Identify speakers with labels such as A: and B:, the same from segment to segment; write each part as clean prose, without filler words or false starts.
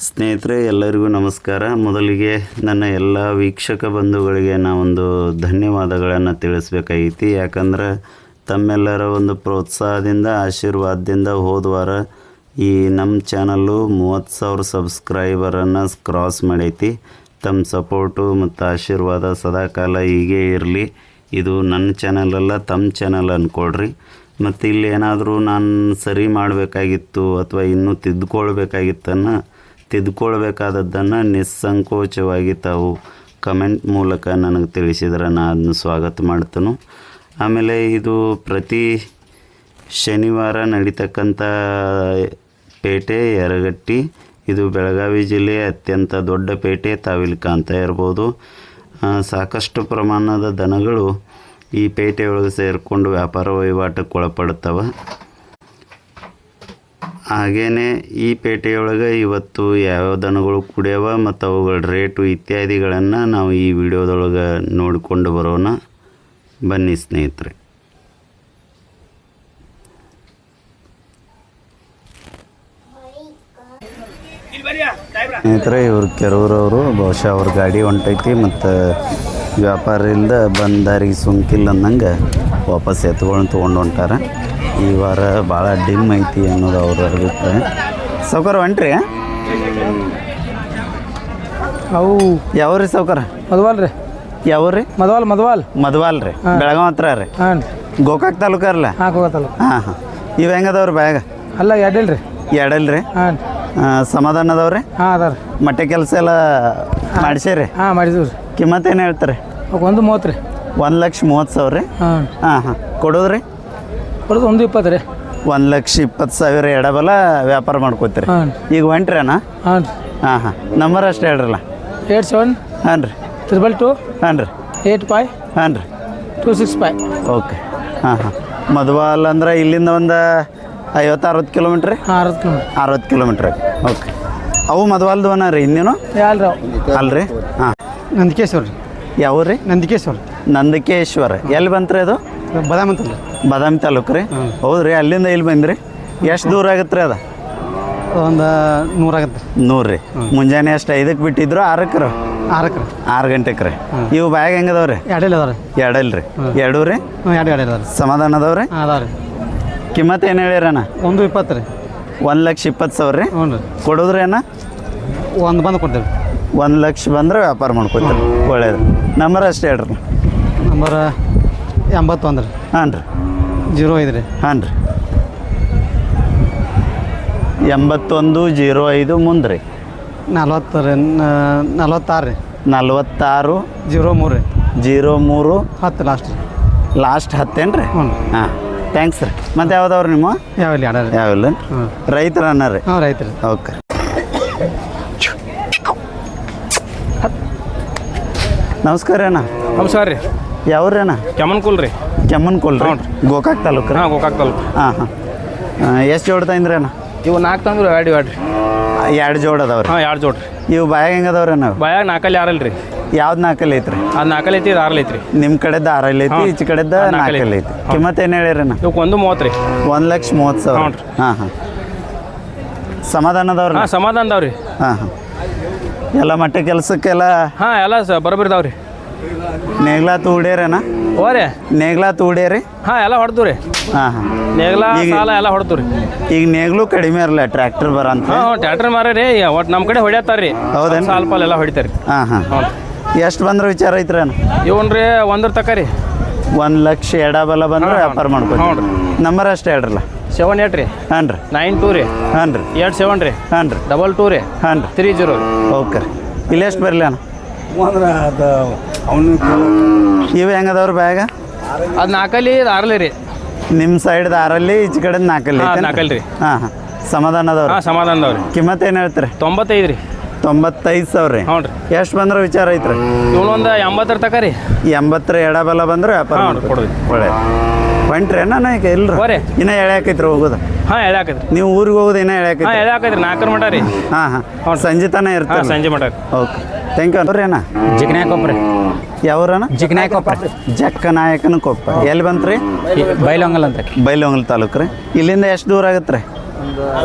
A: ಸ್ನೇಹಿತರೆ ಎಲ್ಲರಿಗೂ ನಮಸ್ಕಾರ. ಮೊದಲಿಗೆ ನನ್ನ ಎಲ್ಲ ವೀಕ್ಷಕ ಬಂಧುಗಳಿಗೆ ನಾವೊಂದು ಧನ್ಯವಾದಗಳನ್ನು ತಿಳಿಸ್ಬೇಕಾಗೈತಿ. ಯಾಕಂದ್ರೆ ತಮ್ಮೆಲ್ಲರ ಒಂದು ಪ್ರೋತ್ಸಾಹದಿಂದ ಆಶೀರ್ವಾದದಿಂದ ಹೋದ ವಾರ ಈ ನಮ್ಮ ಚಾನಲ್ಲು 30,000 ಸಬ್ಸ್ಕ್ರೈಬರನ್ನು ಕ್ರಾಸ್ ಮಾಡೈತಿ. ತಮ್ಮ ಸಪೋರ್ಟು ಮತ್ತು ಆಶೀರ್ವಾದ ಸದಾಕಾಲ ಹೀಗೆ ಇರಲಿ. ಇದು ನನ್ನ ಚಾನಲಲ್ಲ, ತಮ್ಮ ಚಾನಲ್ ಅಂದ್ಕೊಳ್ರಿ. ಮತ್ತು ಇಲ್ಲಿ ಏನಾದರೂ ನಾನು ಸರಿ ಮಾಡಬೇಕಾಗಿತ್ತು ಅಥವಾ ಇನ್ನೂ ತಿದ್ದುಕೊಳ್ಬೇಕಾದದ್ದನ್ನು ನಿಸ್ಸಂಕೋಚವಾಗಿ ತಾವು ಕಮೆಂಟ್ ಮೂಲಕ ನನಗೆ ತಿಳಿಸಿದ್ರೆ ನಾನು ಅದನ್ನು ಸ್ವಾಗತ ಮಾಡ್ತೇನೆ. ಆಮೇಲೆ ಇದು ಪ್ರತಿ ಶನಿವಾರ ನಡೀತಕ್ಕಂಥ ಪೇಟೆ ಯರಗಟ್ಟಿ. ಇದು ಬೆಳಗಾವಿ ಜಿಲ್ಲೆಯ ಅತ್ಯಂತ ದೊಡ್ಡ ಪೇಟೆ. ತಾವಿಲ್ಲಿ ಕಾಣ್ತಾ ಇರ್ಬೋದು. ಸಾಕಷ್ಟು ಪ್ರಮಾಣದ ದನಗಳು ಈ ಪೇಟೆಯೊಳಗೆ ಸೇರಿಕೊಂಡು ವ್ಯಾಪಾರ ವಹಿವಾಟಕ್ಕೆ ಒಳಪಡ್ತವೆ. ಹಾಗೆಯೇ ಈ ಪೇಟೆಯೊಳಗೆ ಇವತ್ತು ಯಾವ್ಯಾವ ದನಗಳು ಕುಡಿಯವ ಮತ್ತು ಅವುಗಳ ರೇಟು ಇತ್ಯಾದಿಗಳನ್ನು ನಾವು ಈ ವಿಡಿಯೋದೊಳಗೆ ನೋಡಿಕೊಂಡು ಬರೋಣ. ಬನ್ನಿ ಸ್ನೇಹಿತರೆ. ಇವರು ಕೆರೂರವರು ಬಹುಶಃ ಅವ್ರ ಗಾಡಿ ಹೊಂಟೈತಿ ಮತ್ತು ವ್ಯಾಪಾರ ಇಲ್ಲದ ಬಂದಾರಿಗೆ ಸುಂಕಿಲ್ಲ ಅನ್ನಂಗೆ ವಾಪಸ್ ಎತ್ಕೊಂಡು ತೊಗೊಂಡು ಹೊಂಟಾರ. ಈ ವಾರ ಭಾಳ ಡಿಮ್ ಐತಿ ಅನ್ನೋದು ಅವ್ರ ಅಭಿಪ್ರಾಯ. ಸೌಕರ್ ಹೊಂಟ್ರಿ
B: ಅವು
A: ಯಾವ್ರಿ ಸೌಕರ?
B: ಮಧುವಾಲ್ ರೀ.
A: ಯಾವ್ರಿ? ಮಧುವಾಲ್ ರೀ. ಬೆಳಗಾವ್ ಹತ್ರ ರೀ.
B: ಹಾಂ,
A: ಗೋಕಾಕ್ ತಾಲೂಕರ್ಲ?
B: ಹಾಂ, ಗೋಕಾಕ್ ತಾಲೂಕು.
A: ಹಾಂ. ಇವು ಹೆಂಗದವ್ರಿ ಬ್ಯಾಗ?
B: ಅಲ್ಲ, ಎರಡಿಲ್ಲ ರೀ.
A: ಎರಡಲ್ರಿ?
B: ಹಾಂ.
A: ಸಮಾಧಾನ ಅದಾವ್ರಿ?
B: ಹಾಂ, ಅದಾವ ರೀ.
A: ಮಟ್ಟೆ ಕೆಲಸ ಎಲ್ಲ ಮಾಡಿಸಿರಿ?
B: ಹಾಂ, ಮಾಡಿದ್ದೀವಿ ರೀ.
A: ಕಿಮ್ಮತ್ತು ಏನು ಹೇಳ್ತಾರೆ?
B: 130 ರೀ.
A: 1,30,000 ರೀ?
B: ಹಾಂ.
A: ಹಾಂ. ಕೊಡೋದ್ರಿ?
B: ಕೊಡೋದು 120 ರೀ.
A: 1,20,000 ಎಡಬಲ ವ್ಯಾಪಾರ ಮಾಡ್ಕೋತೀರಿ.
B: ಹಾಂ.
A: ಈಗ ಹೊಂಟ್ರೇನಾ?
B: ಹಾಂ.
A: ಹಾಂ. ನಂಬರ್ ಅಷ್ಟೇ ಹೇಳ್ರಲ್ಲ.
B: 87
A: ಹಾಂ ರೀ.
B: 222
A: ಹಾಂ ರೀ.
B: 85
A: ಹಾಂ ರೀ.
B: 265.
A: ಓಕೆ. ಹಾಂ. ಮಧುವಾಲ್ ಅಂದ್ರೆ ಇಲ್ಲಿಂದ ಒಂದು 50-60 ಕಿಲೋಮೀಟ್ರ್ ರೀ?
B: ಹಾಂ, 60 ಕಿಲೋಮೀಟ್ರ್.
A: 60 ಕಿಲೋಮೀಟ್ರ್. ಓಕೆ. ಅವು ಮಧುವಾಲ್ದವನ ರೀ ಇನ್ನೇನು? ಅಲ್ರಿ? ಹಾಂ.
B: ನಂದಿಕೇಶ್ವರ ರೀ.
A: ಯಾವ ರೀ? ನಂದಿಕೇಶ್ವರ. ಎಲ್ಲಿ ಬಂತ್ರಿ ಅದು? ಬಾದಾಮಿ ತಾಲೂಕು ರೀ? ಹೌದು ರೀ. ಅಲ್ಲಿಂದ ಇಲ್ಲಿ ಬಂದ್ರಿ? ಎಷ್ಟು ದೂರ ಆಗುತ್ತೆ ರೀ ಅದು?
B: ಒಂದು 100 ಆಗುತ್ತೆ.
A: 100 ರೀ. ಮುಂಜಾನೆ ಎಷ್ಟು 5ಕ್ಕೆ ಬಿಟ್ಟಿದ್ರು? 6ಕ್ಕೆ ರೀ? 6 ಗಂಟೆಗೆ ರೀ. ಇವು ಬ್ಯಾಗ್ ಹೆಂಗದವ್ರಿ? ಎರಡಲ್ಲ ರೀ? ಎರಡು ರೀ? ಸಮಾಧಾನ ಅದಾವ್ರಿ?
B: ಅದಾವ್ರಿ.
A: ಕಿಮ್ಮತ್ತು ಏನು ಹೇಳಿರಣ್ಣ?
B: 120 ರೀ.
A: 1,20,000 ರೀ?
B: ಹ್ಞೂ ರೀ.
A: ಕೊಡೋದ್ರಿ ಅಣ್ಣ?
B: ಒಂದು ಬಂದು ಕೊಡ್ತೇವೆ.
A: 1 ಲಕ್ಷ ಬಂದ್ರೆ ವ್ಯಾಪಾರ ಮಾಡ್ಕೊತೀರಿ. ಒಳ್ಳೇದು. ನಂಬರ್ ಅಷ್ಟೇ ಹೇಳ್ರಿ.
B: ನಂಬರ್ 81 ರೀ.
A: ಹಾಂ ರೀ.
B: 05 ರೀ.
A: ಹಾಂ ರೀ. 8105 ಮುಂದೆ ರೀ?
B: 40 ರೀ. 46 ರೀ.
A: 46
B: 03 ರೀ.
A: 03
B: 10 ಲಾಸ್ಟ್ ರೀ.
A: ಲಾಸ್ಟ್ 10 ಏನು ರೀ?
B: ಹ್ಞೂ.
A: ಹಾಂ. ಥ್ಯಾಂಕ್ಸ್ ರೀ. ಮತ್ತು ಯಾವ್ದವ್ರಿ ನಿಮ್ಮ? ಯಾವಿಲ್ಲ? ರೈತರ ಅನ್ನ ರೀ?
B: ಹಾಂ, ರೈತರು.
A: ಓಕೆ. ನಮಸ್ಕಾರ ಅಣ್ಣ.
B: ನಮಸ್ಕಾರ ರೀ.
A: ಯಾವ್ರಿ ಅಣ್ಣ?
B: ಕೆಮ್ಮನ್ಕುಲ್ ರೀ.
A: ರೀ? ಗೋಕಾಕ್ ತಾಲೂಕು ರೀ?
B: ಹಾಂ, ಗೋಕಾಕ್ ತಾಲೂಕು.
A: ಹಾಂ. ಎಷ್ಟು ಜೋಡ್ ತಂದ್ರಿ ಅಣ್ಣ?
B: ಇವು 4 ತಂದ್ರು. 2 ರೀ.
A: 2 ಜೋಡ್ ಅದಾವ್ರಿ?
B: ಹಾಂ, 2 ಜೋಡ್ ರೀ.
A: ಇವು ಬಾಯಾಗ ಹೆಂಗದವ್ರಿ ಅಣ್ಣ?
B: ಬಾಯಾಗ 4 6 ರೀ.
A: ಯಾವ್ದು 4 ಐತ್ರಿ?
B: ಅದು 4 ಐತಿ, ಇದು 6 ಐತ್ರಿ.
A: ನಿಮ್ಮ ಕಡೆದ 6 ಐತಿ, ಈಚೆ ಕಡೆದ 4 ಐತಿ. ಕಿಮ್ಮತ್ತು ಏನು ಹೇಳಿರಿ ಅಣ್ಣ?
B: ಇವಕ್ಕೆ 130 ರೀ.
A: 1,30,000. ಹಾಂ. ಸಮಾಧಾನ ಅದಾವ್ರಿ?
B: ಹಾಂ, ಸಮಾಧಾನ ಅದಾವ್ರಿ.
A: ಹಾಂ. ಎಲ್ಲ ಮಟ್ಟೆ ಕೆಲಸಕ್ಕೆಲ್ಲ?
B: ಹಾಂ, ಎಲ್ಲ ಬರೋಬ್ಬರಿ ಇದಾವ್ರಿ.
A: ನೇಗ್ಲಾ ತೂಡ್ಯಾರೇನ?
B: ಓರೇ
A: ನೇಗ್ಲಾ ತೂಡ್ಯಾರಿ?
B: ಹಾಂ, ಎಲ್ಲ ಹೊಡೆದು ರೀ.
A: ಹಾಂ.
B: ನೇಗ್ಲಾ ಸಾಲ ಎಲ್ಲ ಹೊಡೆದು ರೀ.
A: ಈಗ ನೇಗ್ಲು ಕಡಿಮೆ ಇರಲ್ಲ, ಟ್ರ್ಯಾಕ್ಟರ್ ಬರಂತ?
B: ಹಾಂ, ಟ್ರ್ಯಾಕ್ಟರ್ ಮಾರ ರೀ. ಒಟ್ಟು ನಮ್ಮ ಕಡೆ ಹೊಡ್ಯಾತಾರ ರೀ.
A: ಹೌದೇನು?
B: ಸಾಲ ಪಾಲ ಎಲ್ಲ ಹೊಡಿತಾರೆ.
A: ಹಾಂ. ಎಷ್ಟು ಬಂದ್ರೆ ವಿಚಾರ ಐತ್ರಿ ಅಣ್ಣ?
B: ಇವನ್ ರೀ 1 ತಕ ರೀ.
A: 1 ಲಕ್ಷ ಎಡಬಲ ಬಂದ್ರೆ ವ್ಯಾಪಾರ ಮಾಡ್ಕೊತೀವಿ. ನಂಬರ್ ಅಷ್ಟೇ ಹೇಳ್ರಲ್ಲ.
B: 78 ರೀ.
A: ಹಾಂ ರೀ.
B: 92 ರೀ.
A: ಹಾಂ ರೀ.
B: 87 ರೀ.
A: ಹಾಂ ರೀ.
B: 22 ರೀ.
A: ಹಾಂ ರೀ.
B: 30 ರೀ.
A: ಓಕೆ ರೀ. ಇಲ್ಲಿ ಎಷ್ಟು ಬರಲಿ ಅಣ್ಣ? ಇವು ಹೆಂಗದವ್ರಿ ಬ್ಯಾಗ?
B: ಅದು 4 ಇದು 6 ರೀ.
A: ನಿಮ್ಮ ಸೈಡ್ದು 6 ಈಚೆ ಕಡೆ 4
B: 4 ರೀ.
A: ಹಾಂ. ಸಮಾಧಾನ ಅದಾವ್ರಿ?
B: ಹಾಂ, ಸಮಾಧಾನ ಅದಾವ್ರಿ.
A: ಕಿಮ್ಮತ್ತು ಏನು ಹೇಳ್ತೀರಿ?
B: 95 ರೀ.
A: 95,000 ರೀ?
B: ಹ್ಞೂ ರೀ.
A: ಎಷ್ಟು ಬಂದ್ರೆ ವಿಚಾರ ಐತ್ರಿ?
B: ಇವನೊಂದು 80 ತಕ ರೀ.
A: 80 ಎಡಬಲ ಬಂದ್ರೆ ವ್ಯಾಪಾರ
B: ಕೊಡೋದು.
A: ಒಳ್ಳೆ ಹೊಂಟ್ರಿ ಅಣ್ಣ? ಈಗ ಇಲ್ರಿ ಇನ್ನೂ ಎಳ್ಯಾಕೈತ್ರಿ ಹೋಗೋದು?
B: ಹಾಂ, ಎಳ್ಯಾಕೈತ್ರಿ.
A: ನೀವು ಊರಿಗೆ ಹೋಗೋದು ಇನ್ನೂ ಎಳ್ಯಾಕೈತಿ?
B: ಹಾಂ, ಎಳ್ಯಾಕೈತ್ರಿ. 4 ಮಟ ರೀ.
A: ಹಾಂ. ಸಂಜೆ ತನಕ ಇರ್ತಾರೆ?
B: ಸಂಜೆ ಮಟ.
A: Okay, thank you. ಅವ್ರಿ ಅಣ್ಣ?
B: ಜಿಗ್ನಾಯಕೊಪ್ಪ ರೀ.
A: ಯಾವ್ರಣ್ಣ?
B: ಜಿಗ್ನಾಯಕೊಪ್ಪ.
A: ಜಕ್ಕನಾಯಕನ ಕೊಪ್ಪ. ಎಲ್ಲಿ ಬಂತ್ರಿ?
B: ಬೈಲಹೊಂಗಲ ಅಂತ.
A: ಬೈಲಹೊಂಗಲ ತಾಲೂಕು ರೀ. ಇಲ್ಲಿಂದ ಎಷ್ಟು ದೂರ ಆಗುತ್ತೆ ರೀ?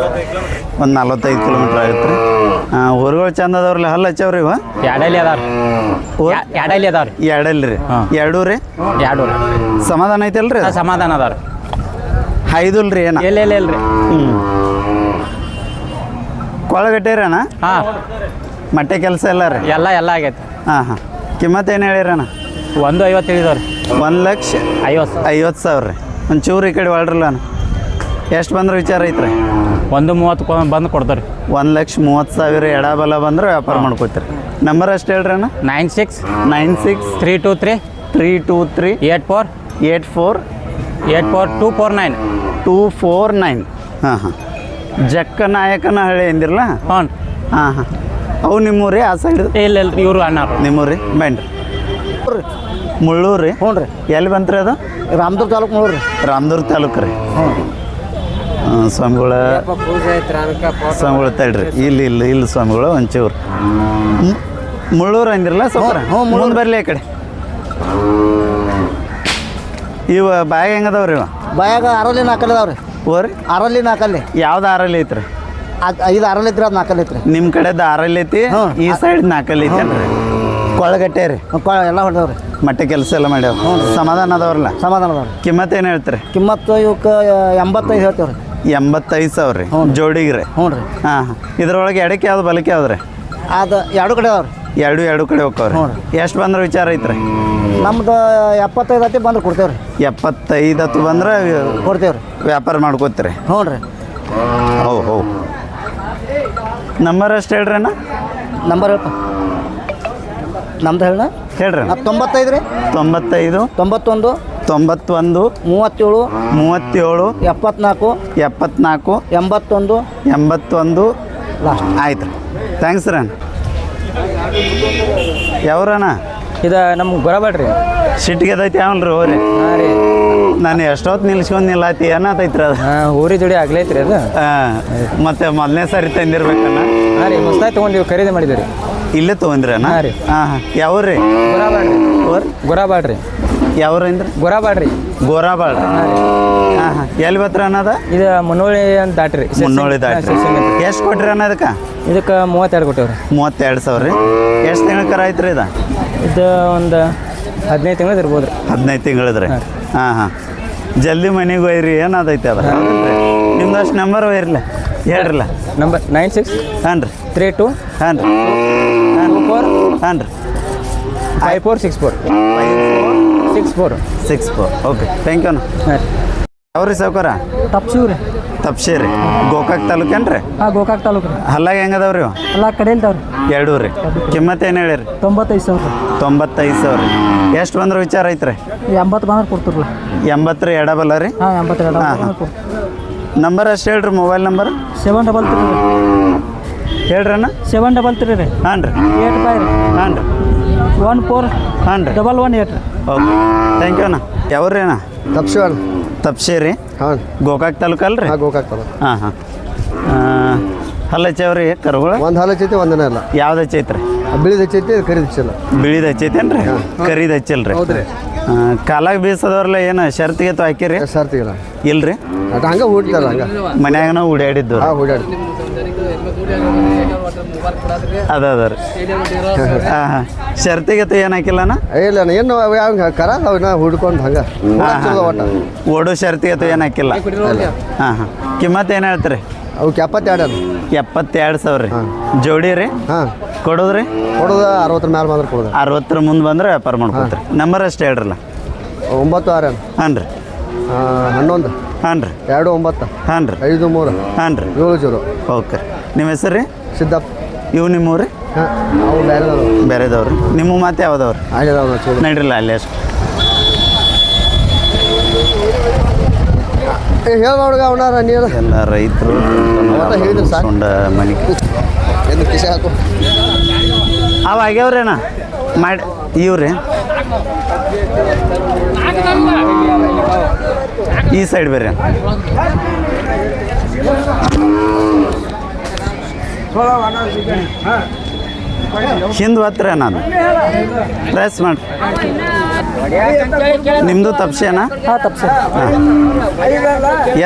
A: ಒಂದು 45 ಕಿಲೋಮೀಟ್ರ್ ಆಗುತ್ತೆ ರೀ. ಕರುಗಳು ಚಂದ ಅದಾವ್ರಲ್ಲ ಹಲ್ಲ ಹಚ್ಚವ್ರಿ ಇವ
B: ಎರಡಲ್ಲಿ ಅದಾವ್ರಿ ಎರಡಲ್ಲಿ ಅದಾವ್ರಿ
A: ಎರಡಲ್ಲ ರೀ
B: ಹಾಂ.
A: ಎರಡೂ ರೀ
B: ಎರಡು ರೀ
A: ಸಮಾಧಾನ ಐತಲ್ರಿ
B: ಸಮಾಧಾನ ಅದಾವ್ರಿ
A: ಐದುಲ್ ರೀ ಏನ
B: ಇಲ್ಲ ಇಲ್ರಿ
A: ಹ್ಞೂ ಕೊಳಗಟ್ಟೇರಣ್ಣ
B: ಹಾಂ
A: ಮಟ್ಟೆ ಕೆಲಸ ಎಲ್ಲ ರೀ
B: ಎಲ್ಲ ಆಗೈತಿ
A: ಹಾಂ ಹಾಂ ಕಿಮ್ಮತ್ತು ಏನು ಹೇಳಿರಣ್ಣ
B: 150 ಹೇಳಿದವ್ರಿ
A: 1,50,000
B: 50
A: ಸಾವಿರ ರೀ ಒಂಚೂರು ಈ ಕಡೆ ಒಳ್ರಲ್ಲ ಎಷ್ಟು ಬಂದ್ರೆ ವಿಚಾರ ಐತ್ರಿ
B: 130 ಬಂದು ಕೊಡ್ತಾರೆ
A: 1,30,000 ಎಡಬಲ ಬಂದ್ರೆ ವ್ಯಾಪಾರ ಮಾಡ್ಕೋತೀರಿ ನಂಬರ್ ಅಷ್ಟು ಹೇಳ್ರಿ ಅಣ್ಣ
B: 96
A: 96
B: 323
A: 323
B: 84
A: 84
B: 249
A: 249 ಹಾಂ ಹಾಂ ಜಕ್ಕ ನಾಯಕನ ಹಳ್ಳಿ ಎಂದಿರಲ್ಲ
B: ಹ್ಞೂ
A: ಹಾಂ ಹಾಂ ಅವು ನಿಮ್ಮೂರಿ ಆ ಸೈಡ್
B: ಇಲ್ಲ ಇವರು ಅಣ್ಣ
A: ನಿಮ್ಮೂರಿ ಬೇನ್ರಿ ಮುಳ್ಳೂರು ರೀ
C: ಹ್ಞೂ ರೀ
A: ಎಲ್ಲಿ ಬಂತ್ರಿ ಅದು
C: ರಾಮದುರ್ಗ ತಾಲೂಕು ನೋಡ್ರಿ
A: ರಾಮದುರ್ಗ ತಾಲೂಕು ರೀ
C: ಹ್ಞೂ
A: ಸ್ವಾಮಿಗಳ ಸ್ವಾಮಿಗಳು ತಡ್ರಿ ಇಲ್ಲಿ ಸ್ವಾಮಿಗಳು ಒಂಚೂರು ಮುಳ್ಳೂರು ಅಂದಿರಲ್ಲ ಸ್ವಲ್ಪ
C: ಹ್ಞೂ,
A: ಮುಂದೆ ಬರಲಿ ಆ ಕಡೆ ಇವ ಬ್ಯಾಗ್ ಹೆಂಗದವ್ರಿ ಇವ
C: ಬಾಯಾಗ ಅರಲ್ಲಿ ನಾಲ್ಕಲ್ಲಿ ಅದಾವ್ರಿ
A: ಓರಿ
C: ಅರಲ್ಲಿ ನಾಲ್ಕಲ್ಲಿ
A: ಯಾವ್ದು ಆರಲ್ಲಿ ಐತ್ರಿ
C: ಇದು ಅರಲ್ಲಿ ಇದ್ರೆ ಅದು ನಾಲ್ಕಲ್ಲಿ ಐತ್ರಿ
A: ನಿಮ್ಮ ಕಡೆದ ಆರಲ್ಲಿ ಐತಿ
C: ಹ್ಞೂ.
A: ಈ ಸೈಡ್ ನಾಲ್ಕಲ್ಲಿ ಐತೇನ್ರಿ ಕೊಳಗಟ್ಟೆ ರೀ
C: ಎಲ್ಲ ಹೊಡೆದವ್ರಿ
A: ಮಟ್ಟೆ ಕೆಲಸ ಎಲ್ಲ ಮಾಡ್ಯಾವ ಸಮಾಧಾನ ಅದಾವ್ರಲ್ಲ
C: ಸಮಾಧಾನ ಅದಾವ್ರಿ
A: ಕಿಮ್ಮತ್ತು ಏನು ಹೇಳ್ತೀರಿ
C: ಕಿಮ್ಮತ್ತು ಇವಕ್ಕೆ 85 ಹೇಳ್ತೇವ್ರಿ
A: 85,000 ರೀ ಜೋಡಿಗೆ ರೀ
C: ಹ್ಞೂ ರೀ
A: ಹಾಂ ಹಾಂ ಇದ್ರೊಳಗೆ ಎಡಕ್ಕೆ ಯಾವ್ದು ಬಲಕ್ಕೆ ಯಾವ್ದು ರೀ
C: ಅದು ಎರಡು ಕಡೆ ಅದಾವ್ರಿ
A: ಎರಡು ಕಡೆ ಹೋಗ್ತಾವ್ರಿ
C: ಹ್ಞೂ
A: ಎಷ್ಟು ಬಂದ್ರೆ ವಿಚಾರ ಐತ್ರಿ
C: ನಮ್ದು 75 ಐತಿ ಬಂದ್ರೆ ಕೊಡ್ತೇವ್ರಿ
A: 75 ಹತ್ತು ಬಂದ್ರೆ
C: ಕೊಡ್ತೇವ್ರಿ
A: ವ್ಯಾಪಾರ ಮಾಡ್ಕೋತೀರಿ
C: ಹ್ಞೂ ರೀ
A: ಹೋ ನಂಬರ್ ಅಷ್ಟು ಹೇಳ್ರಿ ಅಣ್ಣ
C: ನಂಬರ್ ಹೇಳ್ಪ ನಮ್ದು ಹೇಳ
A: ಹೇಳ್ರಿ ಅಣ್ಣ.
C: 95 ರೀ
A: 95
C: 91
A: 91
C: 37
A: 37
C: 74
A: 74
C: 81
A: 81
C: ಲಾಸ್ಟ್
A: ಆಯ್ತು ರೀ ಥ್ಯಾಂಕ್ಸ್ ರೀ ಅಣ್ಣ ಯಾವ್ರಣ್ಣ
B: ಇದು ನಮ್ಮ ಗೊರಬೇಡ್ರಿ
A: ಸಿಟ್ಟಿಗೆ ಅದೈತಿ ಯಾವಲ್ರಿ ಹೋರಿ
B: ಹಾಂ ರೀ
A: ನಾನು ಎಷ್ಟೊತ್ತು ನಿಲ್ಸ್ಕೊಂಡು ನಿಲ್ಲತಿ ಏನತೈತ್ರಿ ಅದು
B: ಊರಿ ಜೋಡಿ ಆಗ್ಲೈತ್ರಿ ಅದು
A: ಹಾಂ ಮತ್ತೆ ಮೊದಲನೇ ಸಾರಿ ತಂದಿರ್ಬೇಕಣ್ಣ
B: ಹಾಂ ರೀ ಹೊಸ್ದಾಗಿ ತೊಗೊಂಡಿವಿ ಖರೀದಿ ಮಾಡಿದ್ದೀವಿ ರೀ
A: ಇಲ್ಲೇ ತೊಗೊಂಡ್ರಣ್ಣ
B: ಹಾಂ ರೀ.
A: ಹಾಂ ಯಾವ್ರಿ
B: ಗೊರಾಬಾಡ್ರಿ ಗೊರಾಬಾಡ್ರಿ
A: ಯಾವ್ರೇನ್ರಿ
B: ಗೊರಾಬಾಡ್ರಿ
A: ಗೋರಾಬಾಳ್ ಹಾಂ ಹಾಂ ಎಲ್ಲಿ ಬತ್ರ ಅನ್ನೋದ
B: ಇದು ಮುನ್ನೋಳಿ ಅಂತ ದಾಟ್ರಿ
A: ಮುನ್ನೋಳಿ ದಾಟ್ರಿ ಎಷ್ಟು ಕೊಟ್ರಿ ಅಣ್ಣ ಅದಕ್ಕೆ
B: ಇದಕ್ಕೆ 32 ಕೊಟ್ಟೇವ್ರಿ
A: 32,000 ರೀ ಎಷ್ಟು ತಿಂಗಳ ಕರ ಐತ್ರಿ ಇದು
B: ಇದು ಒಂದು 15 ತಿಂಗಳು ಇರ್ಬೋದು ರೀ
A: 15 ತಿಂಗಳದ್ರಿ ಹಾಂ ಹಾಂ ಜಲ್ದಿ ಮನೆಗೆ ಒಯ್ರಿ ಏನದೈತೆ ಅದ ನಿಮ್ದು ಅಷ್ಟು ನಂಬರ್ ಒಯ್ರಲ್ಲ ಹೇಳ್ರಲ್ಲ
B: ನಂಬರ್ 96
A: ಹಾಂ ರೀ
B: 32
A: ಹಾಂ ರೀ
B: 24
A: ಹಾಂ ರೀ
B: 5464 64
A: 64 ಓಕೆ ಥ್ಯಾಂಕ್ ಯು ಅಣ್ಣ
B: ಹಾಂ
A: ಯಾವ್ರಿ ಸಾವ್ಕಾರ
C: ತಪ್ಸಿವ್ರಿ
A: ತಪ್ಸೇರಿ ಗೋಕಾಕ್ ತಾಲೂಕೇನ್ರಿ
C: ಹಾಂ ಗೋಕಾಕ್ ತಾಲೂಕು ರೀ
A: ಹಲ್ಲಾಗ ಹೆಂಗದವ್ರಿ ಇವು?
C: ಎಲ್ಲ ಕಡೆ ಇಲ್ತಾವ್ರಿ
A: ಎರಡೂ ರೀ ಕಿಮ್ಮತ್ತು ಏನು ಹೇಳಿರಿ
C: 95,000
A: 95,000 ರೀ ಎಷ್ಟು ಬಂದ್ರೆ ವಿಚಾರ ಐತ್ರಿ
C: 80 ಬಂದ್ರೆ ಕೊಡ್ತಿರಲ್ಲ
A: 80 ಎಡಬಲ್ಲ ರೀ
C: ಹಾಂ 82
A: ಹಾಂ ಹಾಂ ನಂಬರ್ ಅಷ್ಟು ಹೇಳ್ರಿ ಮೊಬೈಲ್ ನಂಬರ್
C: 733
A: ಹೇಳ್ರಿ ಅಣ್ಣ
C: 733 ರೀ
A: ಹಾಂ ರೀ
C: 85 ರೀ
A: ಹಾಂ ರೀ
C: 14
A: ಹಾಂ ರೀ
C: 118 ರೀ
A: ಓಕೆ ಥ್ಯಾಂಕ್ ಯು ಅಣ್ಣ ಯಾವ್ರಿ ಅಣ್ಣ
C: ತಪ್ಸಿವಣ್ಣ
A: ತಪ್ಸೇರಿ
C: ಹಾಂ
A: ಗೋಕಾಕ್ ತಾಲೂಕಲ್ರಿ
C: ಹಾಂ ಗೋಕಾಕ್ ತಾಲೂಕು
A: ಹಾಂ ಹಾಂ ಹಲ್ಲ ಹಚ್ಚವ್ರಿ ಕರುಗಳು
C: ಒಂದು ಹಾಲು ಹಚ್ಚೈತಿ ಒಂದಿನ ಇಲ್ಲ
A: ಯಾವ್ದು ಹಚ್ಚೈತ್ರಿ
C: ಬಿಳಿದು ಹಚ್ಚೈತಿ ಖರೀದಿ ಹಚ್ಚಿಲ್ಲ
A: ಬಿಳಿದ ಹಚ್ಚೈತೇನ್ರಿ ಕರಿದ ಹಚ್ಚಿಲ್ರಿ
C: ಹೌದ್ರಿ
A: ಕಾಲಾಗ ಬೀಸದವ್ರಲ್ಲ ಏನು ಶರ್ತಿಗೆ ಹಾಕಿರಿ
C: ಸರ್ತಿಗಿಲ್ಲ
A: ಇಲ್ರಿ
C: ಅದು ಹಂಗೆ ಹೂಡ್ತಾರ ಹಂಗೆ
A: ಮನ್ಯಾಗನ ಓಡಾಡಿದ್ದು
C: ಹಾಂ ಹೂಡಾಡ್ತಿ
A: ಅದ ರೀ ಹಾಂ ಹಾಂ ಶರ್ತಿಗೆ ಏನು ಹಾಕಿಲ್ಲನ
C: ಇಲ್ಲ ಏನು ಯಾವ ಕರ ಅವ ಹುಡ್ಕೊಂಡು ಹಂಗೆ ಒಟ್ಟ
A: ಓಡೋ ಶರ್ತಿಗೆ ಏನು ಹಾಕಿಲ್ಲ ಹಾಂ ಹಾಂ ಕಿಮ್ಮತ್ತು ಏನು ಹೇಳ್ತೀರಿ
C: ಅವಕ್ಕೆ 72
A: 72,000 ರೀ ಜೋಡಿ ರೀ
C: ಹಾಂ
A: ಕೊಡೋದ್ರಿ
C: ಕೊಡೋದು 60 ಮೇಲೆ ಬಂದ್ರೆ ಕೊಡೋದು
A: 60 ಮುಂದೆ ಬಂದ್ರೆ ವ್ಯಾಪಾರ ಮಾಡ್ಕೊತೀರಿ ನಂಬರ್ ಅಷ್ಟು ಹೇಳ್ರಲ್ಲ
C: 96
A: ಹಾಂ ರೀ
C: 11
A: ಹಾಂ ರೀ
C: 29
A: ಹಾಂ ರೀ
C: 53
A: ಹಾಂ ರೀ
C: 70
A: ಓಕೆ ನಿಮ್ಮ ಹೆಸರು ರೀ
C: ಸಿದ್ದಪ್ಪ
A: ಇವು ನಿಮ್ಮೂರಿ
C: ಹಾಂ ಅವು ಬೇರೆದವರು
A: ಬೇರೆದವ್ರು ನಿಮ್ಮ ಮತ್ತೆ ಯಾವ್ದವ್ರು
C: ಆಗಿದಾವ ಚೂರು
A: ನಡ್ರಿಲ್ಲ ಅಲ್ಲಿ ಅಷ್ಟು
C: ಹೇಳ ಹುಡುಗ ಅವನಾರ ನೀರು
A: ಎಲ್ಲ ರೈತರು
C: ಹೇಳಿದ್ರು ಸಾಕು.
A: ಸೊಂಡ ಮನೆ
C: ಎಂದು ಕಿಸೆ ಹಾಕು
A: ಅವು ಆಗ್ಯಾವ್ರೇನ ಮಾಡಿ ಇವ್ರಿ ಈ ಸೈಡ್ ಬೇರೆ ಹಿಂದೆ ಹತ್ರ ನಾನು ಪ್ರೆಸ್ ಮಾಡಿ ನಿಮ್ಮದು ತಪ್ಸೇನಾ?
B: ಹಾಂ ತಪ್ಪು ಸರ್.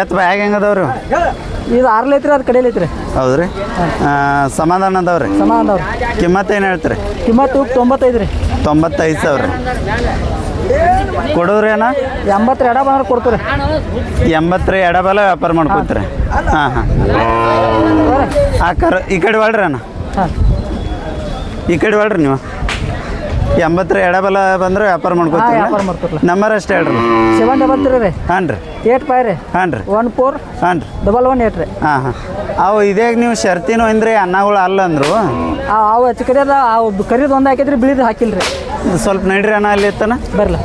A: ಎತ್ತು ಬ್ಯಾಗ್ ಹೆಂಗದವ್ರಿ?
B: ಇದು 6 ಐತ್ರಿ, ಅದು ಕಡೆಯಲ್ಲಿ ಐತ್ರಿ.
A: ಹೌದ್ರಿ. ಸಮಾಧಾನ ಅದಾವ್ರಿ?
B: ಸಮಾನ ಅದಾವ್ರಿ.
A: ಕಿಮ್ಮತ್ತು ಏನು ಹೇಳ್ತೀರಿ?
B: ಕಿಮ್ಮತ್ತು 95 ರೀ.
A: 95,000 ಕೊಡೋರಿ ಅಣ್ಣ?
B: 80 ಎಡ ಬಂದ್ರೆ ಕೊಡ್ತೀವಿ.
A: 80 ಎಡಬಲ ವ್ಯಾಪಾರ ಮಾಡ್ಕೊತೀರಿ? ಹಾಂ ಹಾಂ. ಈ ಕಡೆ ಹೊಳ್ರಿ ಅಣ್ಣ,
B: ಹಾಂ
A: ಈ ಕಡೆ ಹೊಳ್ರಿ ನೀವು. 80 ಎಡಬಲ ಬಂದ್ರೆ ವ್ಯಾಪಾರ ಮಾಡ್ಕೊತೀರಿ?
B: ವ್ಯಾಪಾರ ಮಾಡ್ತೀರಲ್ಲ.
A: ನಂಬರ್ ಅಷ್ಟು ಹೇಳ್ರಿ.
B: 733 ರೀ.
A: ಹಾಂ ರೀ.
B: 85 ರೀ.
A: ಹಾಂ ರೀ.
B: 14
A: ಹಾಂ ರೀ.
B: 118 ರೀ.
A: ಹಾಂ ಹಾಂ. ಅವು ಇದೇಗ ನೀವು ಶರ್ತಿನೂ ಅಂದ್ರೆ ಅನ್ನಗಳು ಅಲ್ಲ ಅಂದರು.
B: ಅವು ಹೆಚ್ಚು ಕರಿ ಅದ. ಅವು ಕರಿದು ಒಂದು ಹಾಕಿದ್ರಿ, ಬಿಳಿದು ಹಾಕಿಲ್ಲ ರೀ.
A: ಸ್ವಲ್ಪ ನಡ್ರಿ ಅಣ್ಣ ಅಲ್ಲಿ ಇತ್ತನ
B: ಬರಲ್ಲ.